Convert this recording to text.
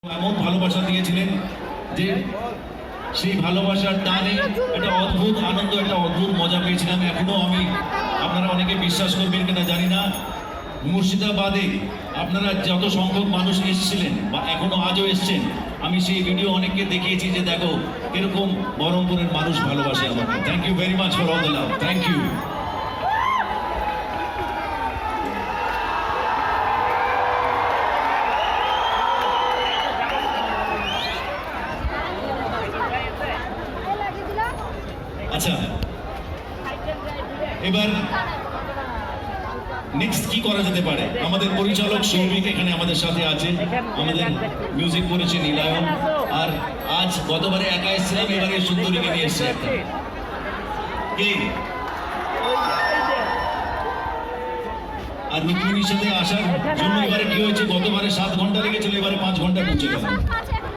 এমন ভালোবাসা দিয়েছিলেন যে সেই ভালোবাসার টানে একটা অদ্ভুত আনন্দ, একটা অদ্ভুত মজা পেয়েছিলাম। এখনো আমি, আপনারা অনেকে বিশ্বাস করবেন কিনা জানি না, মুর্শিদাবাদে আপনারা যত সংখ্যক মানুষ এসেছিলেন বা এখনো আজও এসছেন, আমি সেই ভিডিও অনেককে দেখিয়েছি যে দেখো এরকম বহরমপুরের মানুষ ভালোবাসে আমাকে। Thank you very much for all the love. Thank you. আচ্ছা, এবার নেক্সট কি করা যেতে পারে? আমাদের পরিচালক সৌভিক এখানে আমাদের সাথে আছে, আমাদের মিউজিক করেছে নীলায়ন, আর আজ গতবারে একা এসেছিলাম, এবারে সুন্দরীকে নিয়ে এসছে একটা। কে? আর রুক্মিণীর সাথে আসার জন্য এবারে কি হয়েছে, গতবারে 7 ঘন্টা লেগেছিল, এবারে 5 ঘন্টা পৌঁছে গেল।